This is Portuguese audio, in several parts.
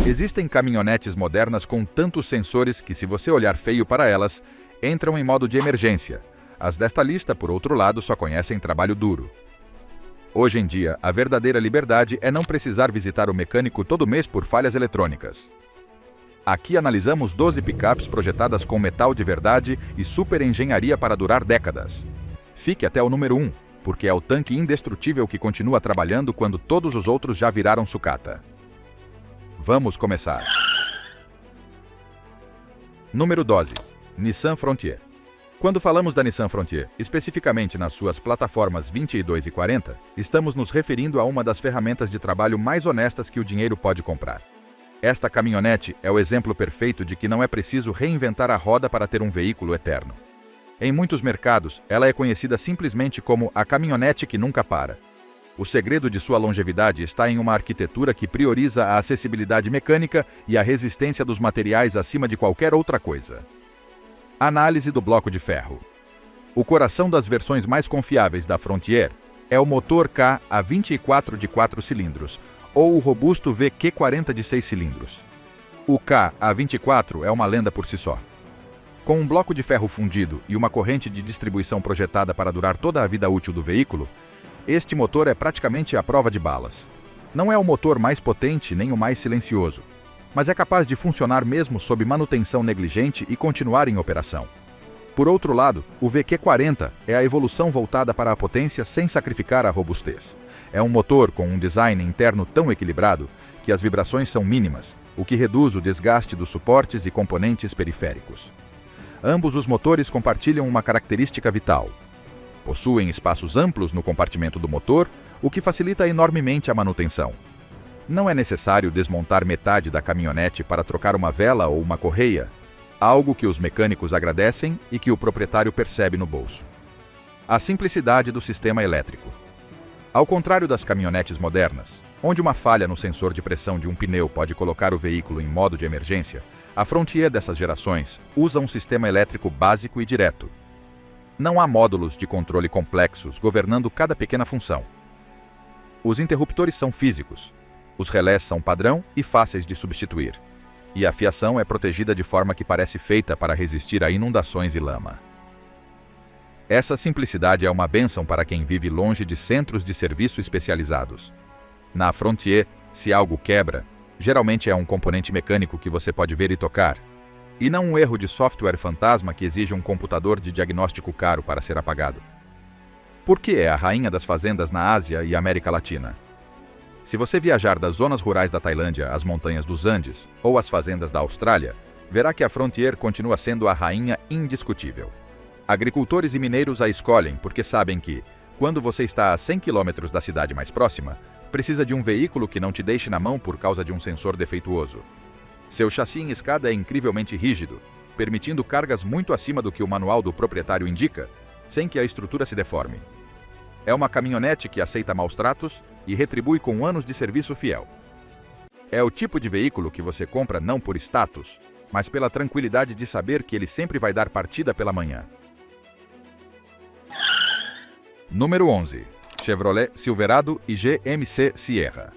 Existem caminhonetes modernas com tantos sensores que, se você olhar feio para elas, entram em modo de emergência. As desta lista, por outro lado, só conhecem trabalho duro. Hoje em dia, a verdadeira liberdade é não precisar visitar o mecânico todo mês por falhas eletrônicas. Aqui analisamos 12 picapes projetadas com metal de verdade e super engenharia para durar décadas. Fique até o número 1, porque é o tanque indestrutível que continua trabalhando quando todos os outros já viraram sucata. Vamos começar. Número 12. Nissan Frontier. Quando falamos da Nissan Frontier, especificamente nas suas plataformas 22 e 40, estamos nos referindo a uma das ferramentas de trabalho mais honestas que o dinheiro pode comprar. Esta caminhonete é o exemplo perfeito de que não é preciso reinventar a roda para ter um veículo eterno. Em muitos mercados, ela é conhecida simplesmente como a caminhonete que nunca para. O segredo de sua longevidade está em uma arquitetura que prioriza a acessibilidade mecânica e a resistência dos materiais acima de qualquer outra coisa. Análise do bloco de ferro. O coração das versões mais confiáveis da Frontier é o motor K A24 de 4 cilindros, ou o robusto VQ40 de 6 cilindros. O K A24 é uma lenda por si só. Com um bloco de ferro fundido e uma corrente de distribuição projetada para durar toda a vida útil do veículo, este motor é praticamente a prova de balas. Não é o motor mais potente nem o mais silencioso, mas é capaz de funcionar mesmo sob manutenção negligente e continuar em operação. Por outro lado, o VQ40 é a evolução voltada para a potência sem sacrificar a robustez. É um motor com um design interno tão equilibrado que as vibrações são mínimas, o que reduz o desgaste dos suportes e componentes periféricos. Ambos os motores compartilham uma característica vital. Possuem espaços amplos no compartimento do motor, o que facilita enormemente a manutenção. Não é necessário desmontar metade da caminhonete para trocar uma vela ou uma correia, algo que os mecânicos agradecem e que o proprietário percebe no bolso. A simplicidade do sistema elétrico. Ao contrário das caminhonetes modernas, onde uma falha no sensor de pressão de um pneu pode colocar o veículo em modo de emergência, a Frontier dessas gerações usa um sistema elétrico básico e direto. Não há módulos de controle complexos governando cada pequena função. Os interruptores são físicos, os relés são padrão e fáceis de substituir, e a fiação é protegida de forma que parece feita para resistir a inundações e lama. Essa simplicidade é uma bênção para quem vive longe de centros de serviço especializados. Na Frontier, se algo quebra, geralmente é um componente mecânico que você pode ver e tocar, e não um erro de software fantasma que exige um computador de diagnóstico caro para ser apagado. Por que é a rainha das fazendas na Ásia e América Latina? Se você viajar das zonas rurais da Tailândia às montanhas dos Andes ou às fazendas da Austrália, verá que a Frontier continua sendo a rainha indiscutível. Agricultores e mineiros a escolhem porque sabem que, quando você está a 100 km da cidade mais próxima, precisa de um veículo que não te deixe na mão por causa de um sensor defeituoso. Seu chassi em escada é incrivelmente rígido, permitindo cargas muito acima do que o manual do proprietário indica, sem que a estrutura se deforme. É uma caminhonete que aceita maus tratos e retribui com anos de serviço fiel. É o tipo de veículo que você compra não por status, mas pela tranquilidade de saber que ele sempre vai dar partida pela manhã. Número 11. Chevrolet Silverado e GMC Sierra.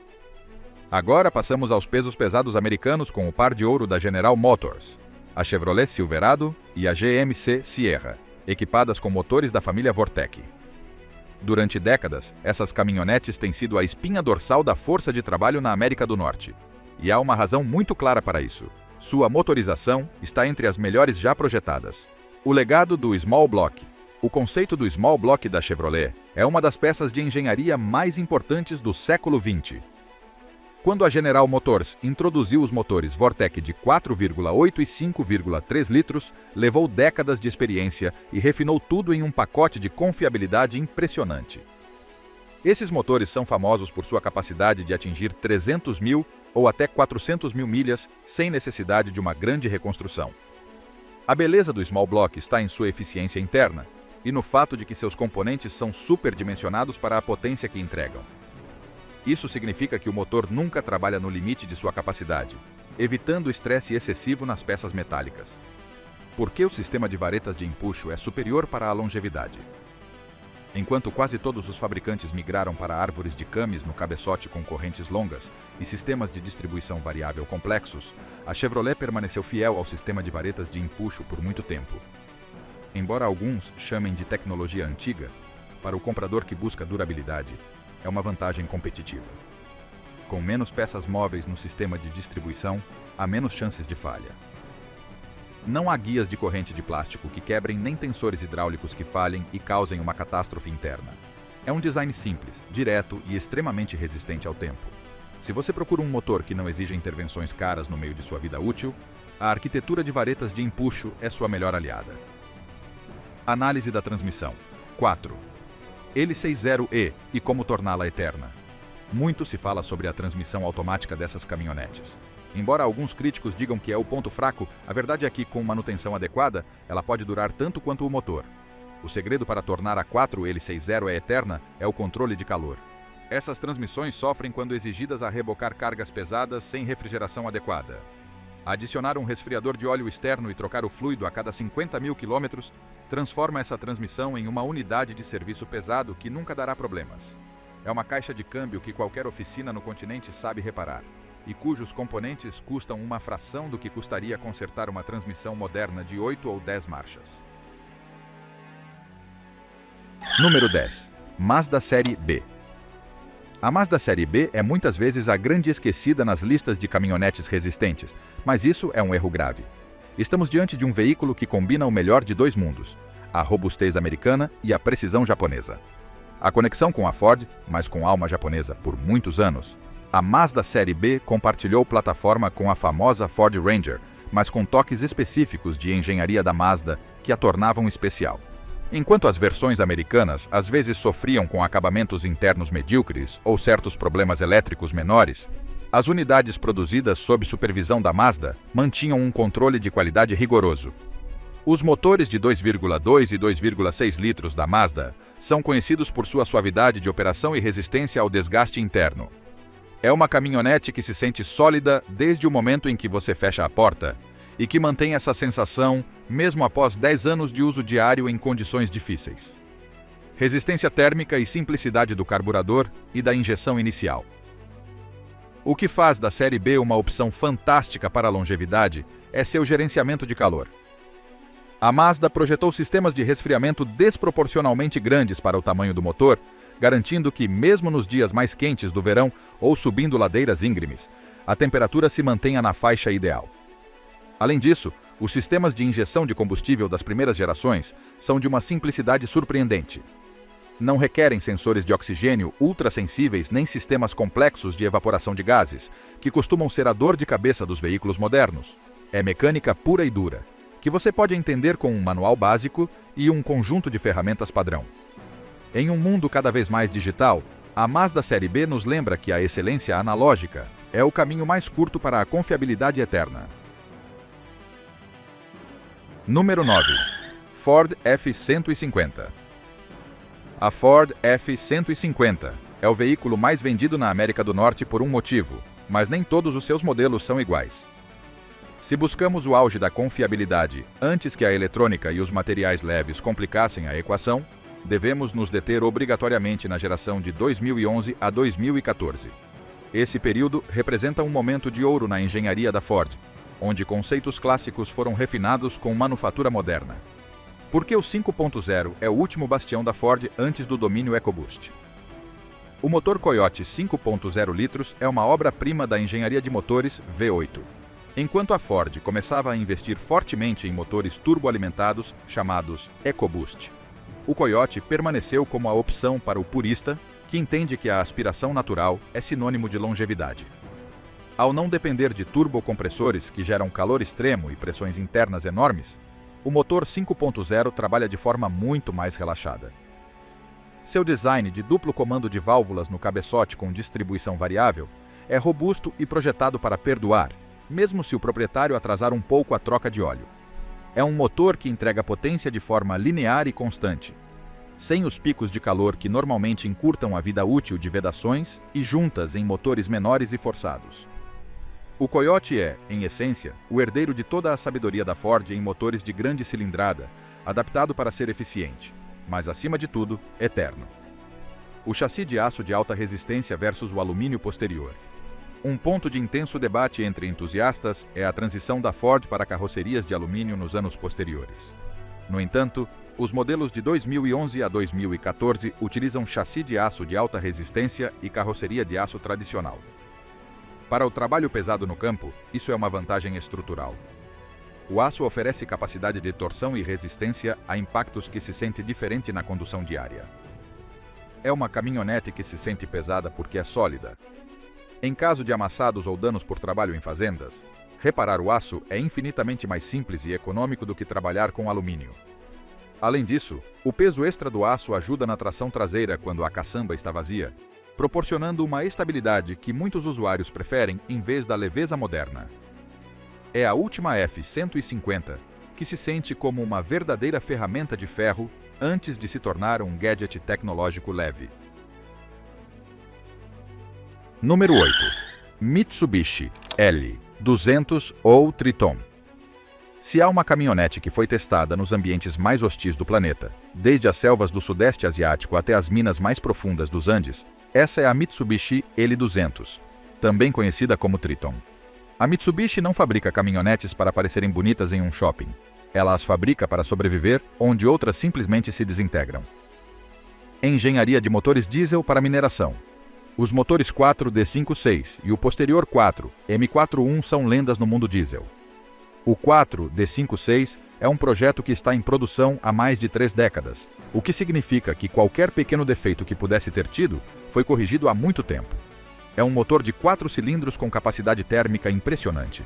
Agora passamos aos pesos pesados americanos com o par de ouro da General Motors, a Chevrolet Silverado e a GMC Sierra, equipadas com motores da família Vortec. Durante décadas, essas caminhonetes têm sido a espinha dorsal da força de trabalho na América do Norte. E há uma razão muito clara para isso. Sua motorização está entre as melhores já projetadas. O legado do Small Block. O conceito do Small Block da Chevrolet é uma das peças de engenharia mais importantes do século XX. Quando a General Motors introduziu os motores Vortec de 4,8 e 5,3 litros, levou décadas de experiência e refinou tudo em um pacote de confiabilidade impressionante. Esses motores são famosos por sua capacidade de atingir 300 mil ou até 400 mil milhas sem necessidade de uma grande reconstrução. A beleza do Small Block está em sua eficiência interna e no fato de que seus componentes são superdimensionados para a potência que entregam. Isso significa que o motor nunca trabalha no limite de sua capacidade, evitando estresse excessivo nas peças metálicas. Por que o sistema de varetas de empuxo é superior para a longevidade? Enquanto quase todos os fabricantes migraram para árvores de camis no cabeçote com correntes longas e sistemas de distribuição variável complexos, a Chevrolet permaneceu fiel ao sistema de varetas de empuxo por muito tempo. Embora alguns chamem de tecnologia antiga, para o comprador que busca durabilidade, é uma vantagem competitiva. Com menos peças móveis no sistema de distribuição, há menos chances de falha. Não há guias de corrente de plástico que quebrem nem tensores hidráulicos que falhem e causem uma catástrofe interna. É um design simples, direto e extremamente resistente ao tempo. Se você procura um motor que não exija intervenções caras no meio de sua vida útil, a arquitetura de varetas de empuxo é sua melhor aliada. Análise da transmissão. 4. L60E e como torná-la eterna. Muito se fala sobre a transmissão automática dessas caminhonetes. Embora alguns críticos digam que é o ponto fraco, a verdade é que, com manutenção adequada, ela pode durar tanto quanto o motor. O segredo para tornar a 4L60E eterna é o controle de calor. Essas transmissões sofrem quando exigidas a rebocar cargas pesadas sem refrigeração adequada. Adicionar um resfriador de óleo externo e trocar o fluido a cada 50 mil quilômetros transforma essa transmissão em uma unidade de serviço pesado que nunca dará problemas. É uma caixa de câmbio que qualquer oficina no continente sabe reparar, e cujos componentes custam uma fração do que custaria consertar uma transmissão moderna de 8 ou 10 marchas. Número 10. Mazda Série B. A Mazda Série B é muitas vezes a grande esquecida nas listas de caminhonetes resistentes, mas isso é um erro grave. Estamos diante de um veículo que combina o melhor de dois mundos, a robustez americana e a precisão japonesa. A conexão com a Ford, mas com alma japonesa por muitos anos, a Mazda Série B compartilhou plataforma com a famosa Ford Ranger, mas com toques específicos de engenharia da Mazda que a tornavam especial. Enquanto as versões americanas às vezes sofriam com acabamentos internos medíocres ou certos problemas elétricos menores, as unidades produzidas sob supervisão da Mazda mantinham um controle de qualidade rigoroso. Os motores de 2,2 e 2,6 litros da Mazda são conhecidos por sua suavidade de operação e resistência ao desgaste interno. É uma caminhonete que se sente sólida desde o momento em que você fecha a porta e que mantém essa sensação mesmo após 10 anos de uso diário em condições difíceis. Resistência térmica e simplicidade do carburador e da injeção inicial. O que faz da Série B uma opção fantástica para a longevidade é seu gerenciamento de calor. A Mazda projetou sistemas de resfriamento desproporcionalmente grandes para o tamanho do motor, garantindo que, mesmo nos dias mais quentes do verão ou subindo ladeiras íngremes, a temperatura se mantenha na faixa ideal. Além disso, os sistemas de injeção de combustível das primeiras gerações são de uma simplicidade surpreendente. Não requerem sensores de oxigênio ultrassensíveis nem sistemas complexos de evaporação de gases, que costumam ser a dor de cabeça dos veículos modernos. É mecânica pura e dura, que você pode entender com um manual básico e um conjunto de ferramentas padrão. Em um mundo cada vez mais digital, a Mazda Série B nos lembra que a excelência analógica é o caminho mais curto para a confiabilidade eterna. Número 9. Ford F-150. A Ford F-150 é o veículo mais vendido na América do Norte por um motivo, mas nem todos os seus modelos são iguais. Se buscamos o auge da confiabilidade antes que a eletrônica e os materiais leves complicassem a equação, devemos nos deter obrigatoriamente na geração de 2011 a 2014. Esse período representa um momento de ouro na engenharia da Ford, onde conceitos clássicos foram refinados com manufatura moderna. Porque o 5.0 é o último bastião da Ford antes do domínio EcoBoost. O motor Coyote 5.0 litros é uma obra-prima da engenharia de motores V8. Enquanto a Ford começava a investir fortemente em motores turboalimentados chamados EcoBoost, o Coyote permaneceu como a opção para o purista que entende que a aspiração natural é sinônimo de longevidade. Ao não depender de turbocompressores que geram calor extremo e pressões internas enormes, o motor 5.0 trabalha de forma muito mais relaxada. Seu design de duplo comando de válvulas no cabeçote com distribuição variável é robusto e projetado para perdoar, mesmo se o proprietário atrasar um pouco a troca de óleo. É um motor que entrega potência de forma linear e constante, sem os picos de calor que normalmente encurtam a vida útil de vedações e juntas em motores menores e forçados. O Coyote é, em essência, o herdeiro de toda a sabedoria da Ford em motores de grande cilindrada, adaptado para ser eficiente. mas acima de tudo, eterno. O chassi de aço de alta resistência versus o alumínio posterior. Um ponto de intenso debate entre entusiastas é a transição da Ford para carrocerias de alumínio nos anos posteriores. No entanto, os modelos de 2011 a 2014 utilizam chassi de aço de alta resistência e carroceria de aço tradicional. Para o trabalho pesado no campo, isso é uma vantagem estrutural. O aço oferece capacidade de torção e resistência a impactos que se sente diferente na condução diária. É uma caminhonete que se sente pesada porque é sólida. Em caso de amassados ou danos por trabalho em fazendas, reparar o aço é infinitamente mais simples e econômico do que trabalhar com alumínio. Além disso, o peso extra do aço ajuda na tração traseira quando a caçamba está vazia, proporcionando uma estabilidade que muitos usuários preferem em vez da leveza moderna. É a última F-150 que se sente como uma verdadeira ferramenta de ferro antes de se tornar um gadget tecnológico leve. Número 8. Mitsubishi L200 ou Triton. Se há uma caminhonete que foi testada nos ambientes mais hostis do planeta, desde as selvas do Sudeste Asiático até as minas mais profundas dos Andes, essa é a Mitsubishi L200, também conhecida como Triton. A Mitsubishi não fabrica caminhonetes para parecerem bonitas em um shopping. Ela as fabrica para sobreviver onde outras simplesmente se desintegram. Engenharia de motores diesel para mineração. Os motores 4D56 e o posterior 4M41 são lendas no mundo diesel. O 4D56 é um projeto que está em produção há mais de 3 décadas, o que significa que qualquer pequeno defeito que pudesse ter tido foi corrigido há muito tempo. É um motor de 4 cilindros com capacidade térmica impressionante.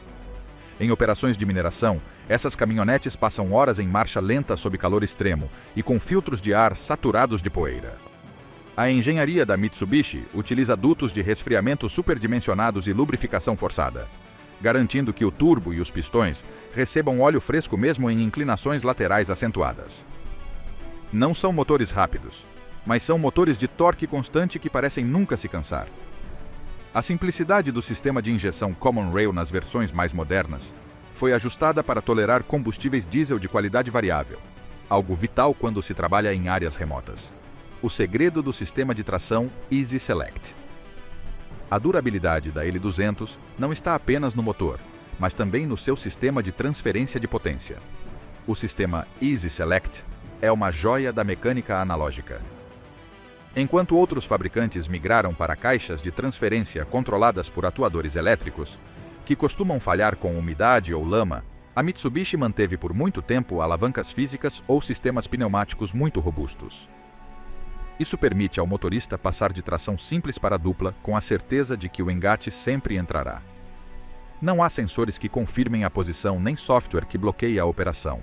Em operações de mineração, essas caminhonetes passam horas em marcha lenta sob calor extremo e com filtros de ar saturados de poeira. A engenharia da Mitsubishi utiliza dutos de resfriamento superdimensionados e lubrificação forçada, garantindo que o turbo e os pistões recebam óleo fresco mesmo em inclinações laterais acentuadas. Não são motores rápidos, mas são motores de torque constante que parecem nunca se cansar. A simplicidade do sistema de injeção Common Rail nas versões mais modernas foi ajustada para tolerar combustíveis diesel de qualidade variável, algo vital quando se trabalha em áreas remotas. O segredo do sistema de tração Easy Select. A durabilidade da L200 não está apenas no motor, mas também no seu sistema de transferência de potência. O sistema Easy Select é uma joia da mecânica analógica. Enquanto outros fabricantes migraram para caixas de transferência controladas por atuadores elétricos, que costumam falhar com umidade ou lama, a Mitsubishi manteve por muito tempo alavancas físicas ou sistemas pneumáticos muito robustos. Isso permite ao motorista passar de tração simples para dupla com a certeza de que o engate sempre entrará. Não há sensores que confirmem a posição nem software que bloqueie a operação.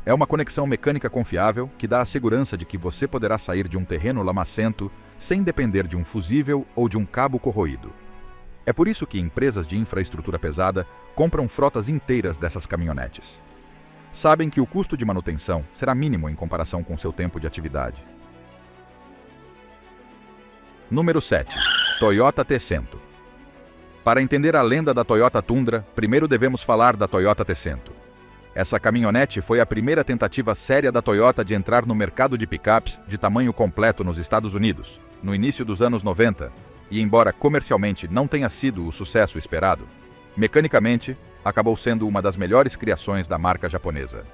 É uma conexão mecânica confiável que dá a segurança de que você poderá sair de um terreno lamacento sem depender de um fusível ou de um cabo corroído. É por isso que empresas de infraestrutura pesada compram frotas inteiras dessas caminhonetes. Sabem que o custo de manutenção será mínimo em comparação com seu tempo de atividade. Número 7. Toyota T100. Para entender a lenda da Toyota Tundra, primeiro devemos falar da Toyota T100. Essa caminhonete foi a primeira tentativa séria da Toyota de entrar no mercado de picapes de tamanho completo nos Estados Unidos, no início dos anos 90, e embora comercialmente não tenha sido o sucesso esperado, mecanicamente acabou sendo uma das melhores criações da marca japonesa.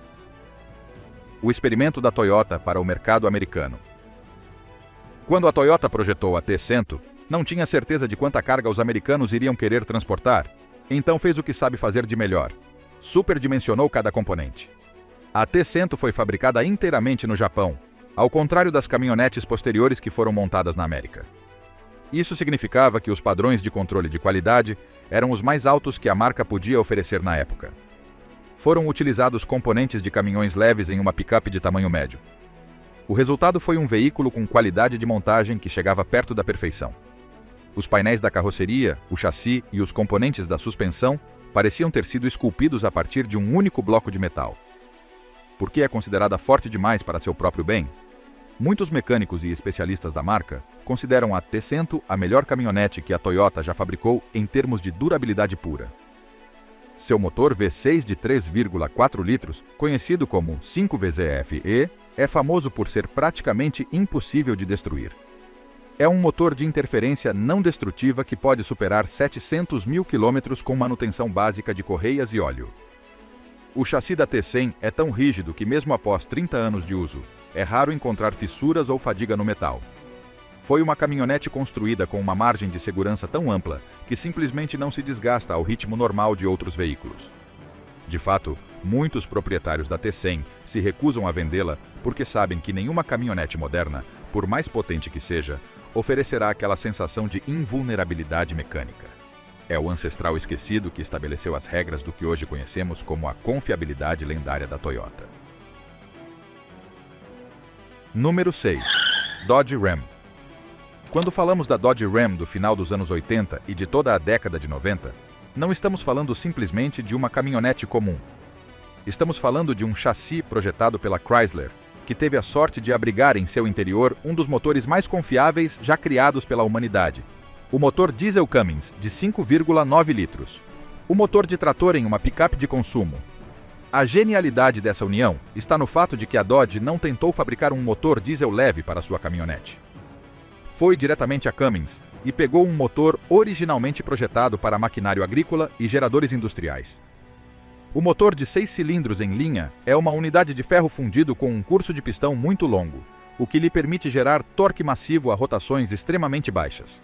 O experimento da Toyota para o mercado americano. Quando a Toyota projetou a T100, não tinha certeza de quanta carga os americanos iriam querer transportar, então fez o que sabe fazer de melhor: superdimensionou cada componente. A T100 foi fabricada inteiramente no Japão, ao contrário das caminhonetes posteriores que foram montadas na América. Isso significava que os padrões de controle de qualidade eram os mais altos que a marca podia oferecer na época. Foram utilizados componentes de caminhões leves em uma picape de tamanho médio. O resultado foi um veículo com qualidade de montagem que chegava perto da perfeição. Os painéis da carroceria, o chassi e os componentes da suspensão pareciam ter sido esculpidos a partir de um único bloco de metal. Por que é considerada forte demais para seu próprio bem? Muitos mecânicos e especialistas da marca consideram a T100 a melhor caminhonete que a Toyota já fabricou em termos de durabilidade pura. Seu motor V6 de 3,4 litros, conhecido como 5VZF-E, é famoso por ser praticamente impossível de destruir. É um motor de interferência não destrutiva que pode superar 700 mil quilômetros com manutenção básica de correias e óleo. O chassi da T100 é tão rígido que mesmo após 30 anos de uso, é raro encontrar fissuras ou fadiga no metal. Foi uma caminhonete construída com uma margem de segurança tão ampla que simplesmente não se desgasta ao ritmo normal de outros veículos. De fato, muitos proprietários da T100 se recusam a vendê-la porque sabem que nenhuma caminhonete moderna, por mais potente que seja, oferecerá aquela sensação de invulnerabilidade mecânica. É o ancestral esquecido que estabeleceu as regras do que hoje conhecemos como a confiabilidade lendária da Toyota. Número 6. Dodge Ram. Quando falamos da Dodge Ram do final dos anos 80 e de toda a década de 90, não estamos falando simplesmente de uma caminhonete comum. Estamos falando de um chassi projetado pela Chrysler, que teve a sorte de abrigar em seu interior um dos motores mais confiáveis já criados pela humanidade, o motor diesel Cummins, de 5,9 litros. O motor de trator em uma picape de consumo. A genialidade dessa união está no fato de que a Dodge não tentou fabricar um motor diesel leve para sua caminhonete. Foi diretamente a Cummins e pegou um motor originalmente projetado para maquinário agrícola e geradores industriais. O motor de 6 cilindros em linha é uma unidade de ferro fundido com um curso de pistão muito longo, o que lhe permite gerar torque massivo a rotações extremamente baixas.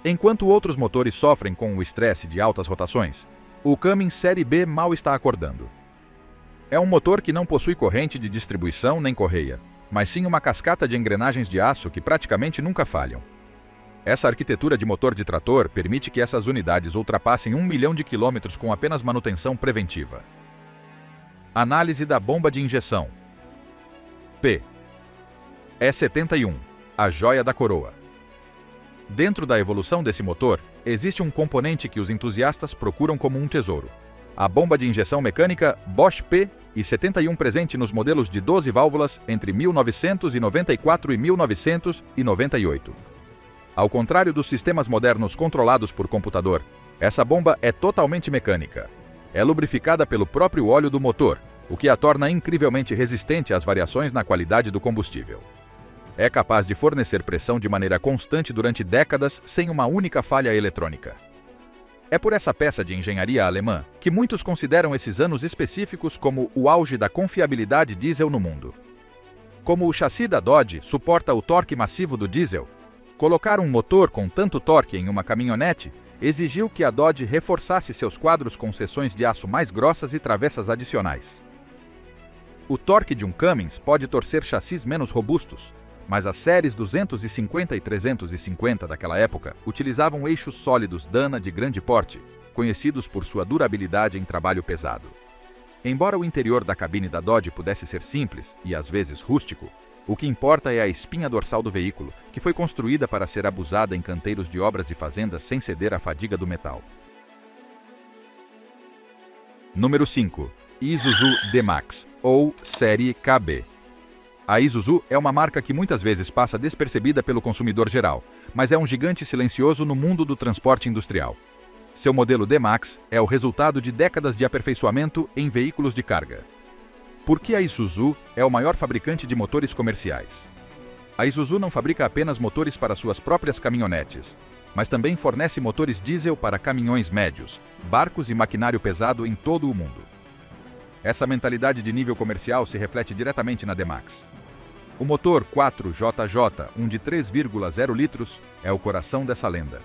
Enquanto outros motores sofrem com o estresse de altas rotações, o Cummins Série B mal está acordando. É um motor que não possui corrente de distribuição nem correia, mas sim uma cascata de engrenagens de aço que praticamente nunca falham. Essa arquitetura de motor de trator permite que essas unidades ultrapassem 1 milhão de quilômetros com apenas manutenção preventiva. Análise da bomba de injeção. P. E71, a joia da coroa. Dentro da evolução desse motor, existe um componente que os entusiastas procuram como um tesouro: a bomba de injeção mecânica Bosch P-71 presente nos modelos de 12 válvulas entre 1994 e 1998. Ao contrário dos sistemas modernos controlados por computador, essa bomba é totalmente mecânica. É lubrificada pelo próprio óleo do motor, o que a torna incrivelmente resistente às variações na qualidade do combustível. É capaz de fornecer pressão de maneira constante durante décadas sem uma única falha eletrônica. É por essa peça de engenharia alemã que muitos consideram esses anos específicos como o auge da confiabilidade diesel no mundo. Como o chassi da Dodge suporta o torque massivo do diesel, colocar um motor com tanto torque em uma caminhonete exigiu que a Dodge reforçasse seus quadros com seções de aço mais grossas e travessas adicionais. O torque de um Cummins pode torcer chassis menos robustos, mas as séries 250 e 350 daquela época utilizavam eixos sólidos Dana de grande porte, conhecidos por sua durabilidade em trabalho pesado. Embora o interior da cabine da Dodge pudesse ser simples e às vezes rústico, o que importa é a espinha dorsal do veículo, que foi construída para ser abusada em canteiros de obras e fazendas sem ceder à fadiga do metal. Número 5. Isuzu D-Max, ou Série KB. A Isuzu é uma marca que muitas vezes passa despercebida pelo consumidor geral, mas é um gigante silencioso no mundo do transporte industrial. Seu modelo D-Max é o resultado de décadas de aperfeiçoamento em veículos de carga. Por que a Isuzu é o maior fabricante de motores comerciais? A Isuzu não fabrica apenas motores para suas próprias caminhonetes, mas também fornece motores diesel para caminhões médios, barcos e maquinário pesado em todo o mundo. Essa mentalidade de nível comercial se reflete diretamente na D-Max. O motor 4JJ, um de 3,0 litros, é o coração dessa lenda.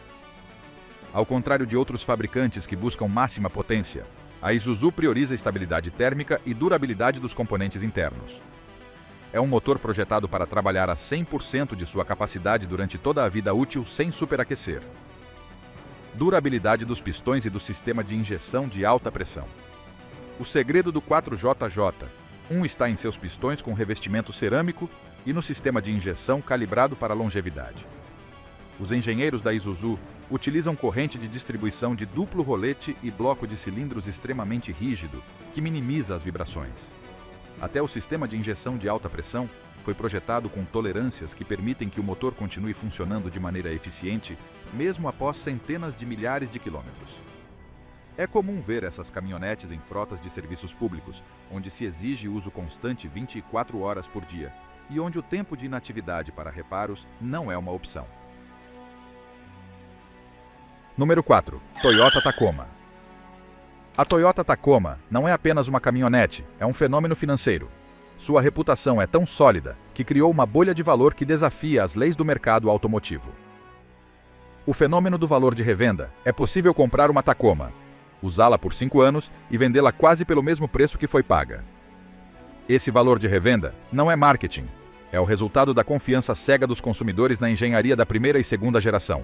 Ao contrário de outros fabricantes que buscam máxima potência, a Isuzu prioriza estabilidade térmica e durabilidade dos componentes internos. É um motor projetado para trabalhar a 100% de sua capacidade durante toda a vida útil sem superaquecer. Durabilidade dos pistões e do sistema de injeção de alta pressão. O segredo do 4JJ, está em seus pistões com revestimento cerâmico e no sistema de injeção calibrado para longevidade. Os engenheiros da Isuzu utilizam corrente de distribuição de duplo rolete e bloco de cilindros extremamente rígido, que minimiza as vibrações. Até o sistema de injeção de alta pressão foi projetado com tolerâncias que permitem que o motor continue funcionando de maneira eficiente, mesmo após centenas de milhares de quilômetros. É comum ver essas caminhonetes em frotas de serviços públicos, onde se exige uso constante 24 horas por dia e onde o tempo de inatividade para reparos não é uma opção. Número 4. Toyota Tacoma. A Toyota Tacoma não é apenas uma caminhonete, é um fenômeno financeiro. Sua reputação é tão sólida que criou uma bolha de valor que desafia as leis do mercado automotivo. O fenômeno do valor de revenda é possível comprar uma Tacoma, usá-la por 5 anos e vendê-la quase pelo mesmo preço que foi paga. Esse valor de revenda não é marketing, é o resultado da confiança cega dos consumidores na engenharia da primeira e segunda geração.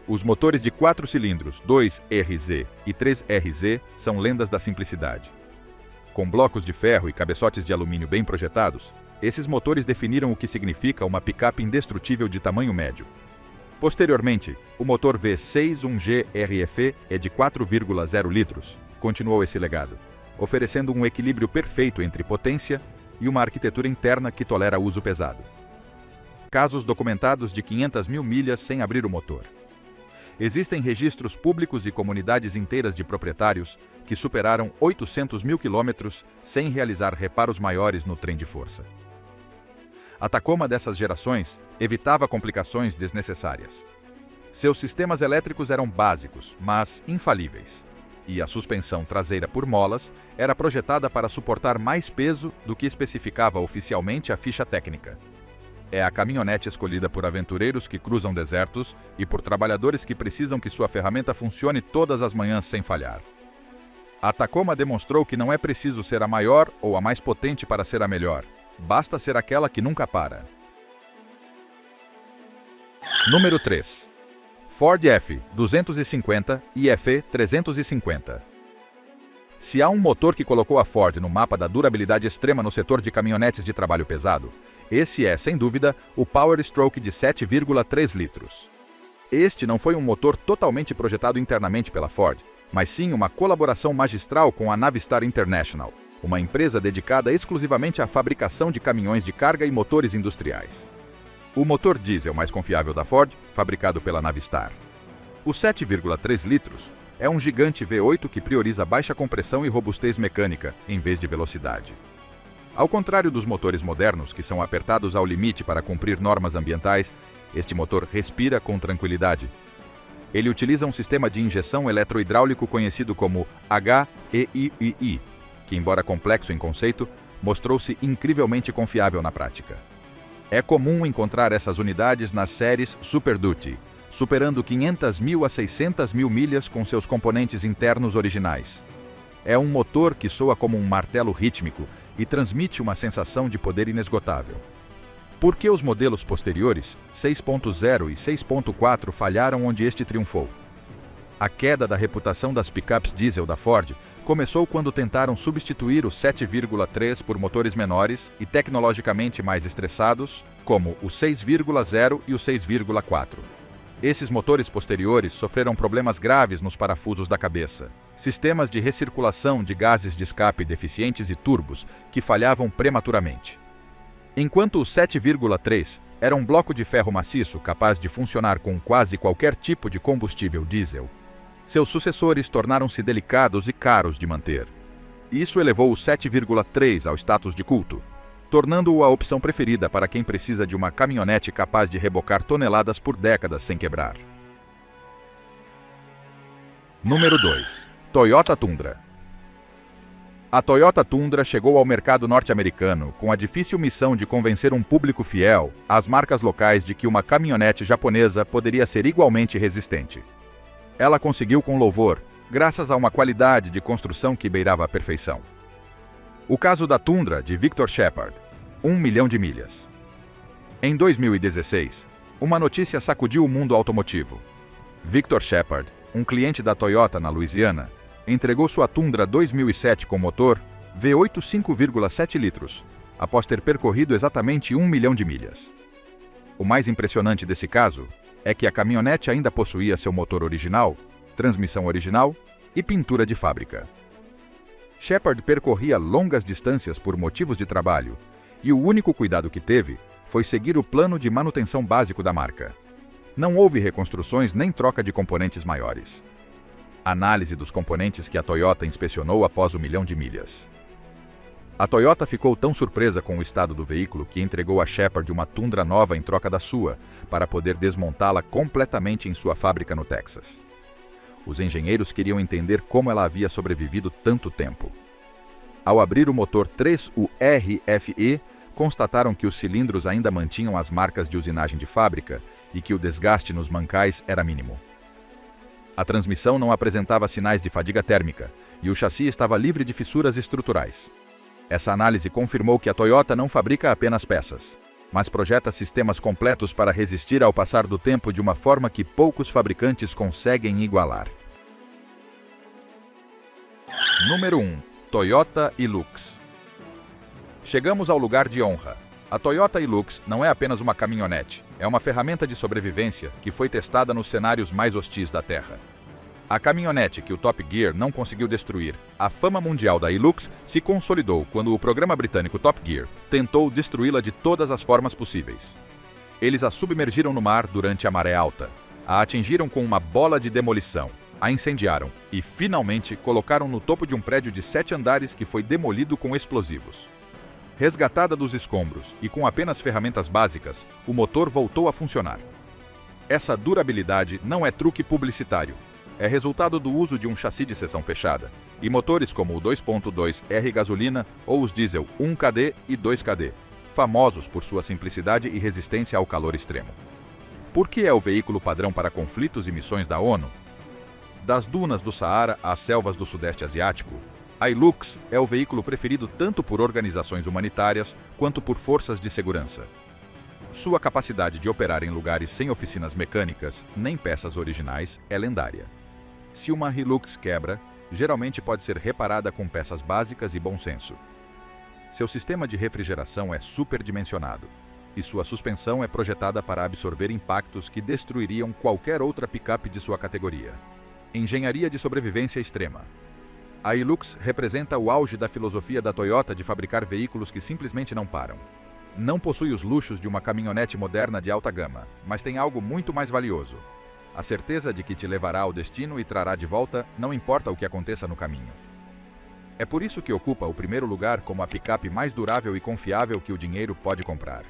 Os motores de 4 cilindros 2RZ e 3RZ são lendas da simplicidade. Com blocos de ferro e cabeçotes de alumínio bem projetados, esses motores definiram o que significa uma picape indestrutível de tamanho médio. Posteriormente, o motor V6 1G RF é de 4,0 litros, continuou esse legado, oferecendo um equilíbrio perfeito entre potência e uma arquitetura interna que tolera uso pesado. Casos documentados de 500 mil milhas sem abrir o motor. Existem registros públicos e comunidades inteiras de proprietários que superaram 800 mil quilômetros sem realizar reparos maiores no trem de força. A Tacoma dessas gerações evitava complicações desnecessárias. Seus sistemas elétricos eram básicos, mas infalíveis. E a suspensão traseira por molas era projetada para suportar mais peso do que especificava oficialmente a ficha técnica. É a caminhonete escolhida por aventureiros que cruzam desertos e por trabalhadores que precisam que sua ferramenta funcione todas as manhãs sem falhar. A Tacoma demonstrou que não é preciso ser a maior ou a mais potente para ser a melhor. Basta ser aquela que nunca para. Número 3. Ford F-250 e F-350. Se há um motor que colocou a Ford no mapa da durabilidade extrema no setor de caminhonetes de trabalho pesado, esse é, sem dúvida, o Power Stroke de 7,3 litros. Este não foi um motor totalmente projetado internamente pela Ford, mas sim uma colaboração magistral com a Navistar International, uma empresa dedicada exclusivamente à fabricação de caminhões de carga e motores industriais. O motor diesel mais confiável da Ford, fabricado pela Navistar. O 7,3 litros é um gigante V8 que prioriza baixa compressão e robustez mecânica, em vez de velocidade. Ao contrário dos motores modernos, que são apertados ao limite para cumprir normas ambientais, este motor respira com tranquilidade. Ele utiliza um sistema de injeção eletrohidráulico conhecido como HEIII, que, embora complexo em conceito, mostrou-se incrivelmente confiável na prática. É comum encontrar essas unidades nas séries Super Duty, superando 500 mil a 600 mil milhas com seus componentes internos originais. É um motor que soa como um martelo rítmico e transmite uma sensação de poder inesgotável. Por que os modelos posteriores, 6.0 e 6.4, falharam onde este triunfou? A queda da reputação das picapes diesel da Ford começou quando tentaram substituir o 7,3 por motores menores e tecnologicamente mais estressados, como o 6,0 e o 6,4. Esses motores posteriores sofreram problemas graves nos parafusos da cabeça, sistemas de recirculação de gases de escape deficientes e turbos que falhavam prematuramente. Enquanto o 7,3 era um bloco de ferro maciço capaz de funcionar com quase qualquer tipo de combustível diesel, seus sucessores tornaram-se delicados e caros de manter. Isso elevou o 7,3 ao status de culto, tornando-o a opção preferida para quem precisa de uma caminhonete capaz de rebocar toneladas por décadas sem quebrar. Número 2. Toyota Tundra. A Toyota Tundra chegou ao mercado norte-americano com a difícil missão de convencer um público fiel às marcas locais de que uma caminhonete japonesa poderia ser igualmente resistente. Ela conseguiu com louvor, graças a uma qualidade de construção que beirava a perfeição. O caso da Tundra, de Victor Shepard, 1 milhão de milhas. Em 2016, uma notícia sacudiu o mundo automotivo. Victor Shepard, um cliente da Toyota na Louisiana, entregou sua Tundra 2007 com motor V8 5,7 litros, após ter percorrido exatamente 1 milhão de milhas. O mais impressionante desse caso é que a caminhonete ainda possuía seu motor original, transmissão original e pintura de fábrica. Shepard percorria longas distâncias por motivos de trabalho, e o único cuidado que teve foi seguir o plano de manutenção básico da marca. Não houve reconstruções nem troca de componentes maiores. Análise dos componentes que a Toyota inspecionou após 1 milhão de milhas. A Toyota ficou tão surpresa com o estado do veículo que entregou a Shepard uma Tundra nova em troca da sua, para poder desmontá-la completamente em sua fábrica no Texas. Os engenheiros queriam entender como ela havia sobrevivido tanto tempo. Ao abrir o motor 3URFE, constataram que os cilindros ainda mantinham as marcas de usinagem de fábrica e que o desgaste nos mancais era mínimo. A transmissão não apresentava sinais de fadiga térmica e o chassi estava livre de fissuras estruturais. Essa análise confirmou que a Toyota não fabrica apenas peças, mas projeta sistemas completos para resistir ao passar do tempo de uma forma que poucos fabricantes conseguem igualar. Número 1. Toyota Hilux. Chegamos ao lugar de honra. A Toyota Hilux não é apenas uma caminhonete, é uma ferramenta de sobrevivência que foi testada nos cenários mais hostis da Terra. A caminhonete que o Top Gear não conseguiu destruir, a fama mundial da Hilux se consolidou quando o programa britânico Top Gear tentou destruí-la de todas as formas possíveis. Eles a submergiram no mar durante a maré alta, a atingiram com uma bola de demolição, a incendiaram e, finalmente, colocaram no topo de um prédio de 7 andares que foi demolido com explosivos. Resgatada dos escombros e com apenas ferramentas básicas, o motor voltou a funcionar. Essa durabilidade não é truque publicitário. É resultado do uso de um chassi de seção fechada, e motores como o 2.2R gasolina ou os diesel 1KD e 2KD, famosos por sua simplicidade e resistência ao calor extremo. Por que é o veículo padrão para conflitos e missões da ONU? Das dunas do Saara às selvas do Sudeste Asiático, a Hilux é o veículo preferido tanto por organizações humanitárias quanto por forças de segurança. Sua capacidade de operar em lugares sem oficinas mecânicas nem peças originais é lendária. Se uma Hilux quebra, geralmente pode ser reparada com peças básicas e bom senso. Seu sistema de refrigeração é superdimensionado, e sua suspensão é projetada para absorver impactos que destruiriam qualquer outra picape de sua categoria. Engenharia de sobrevivência extrema. A Hilux representa o auge da filosofia da Toyota de fabricar veículos que simplesmente não param. Não possui os luxos de uma caminhonete moderna de alta gama, mas tem algo muito mais valioso: a certeza de que te levará ao destino e trará de volta, não importa o que aconteça no caminho. É por isso que ocupa o primeiro lugar como a picape mais durável e confiável que o dinheiro pode comprar.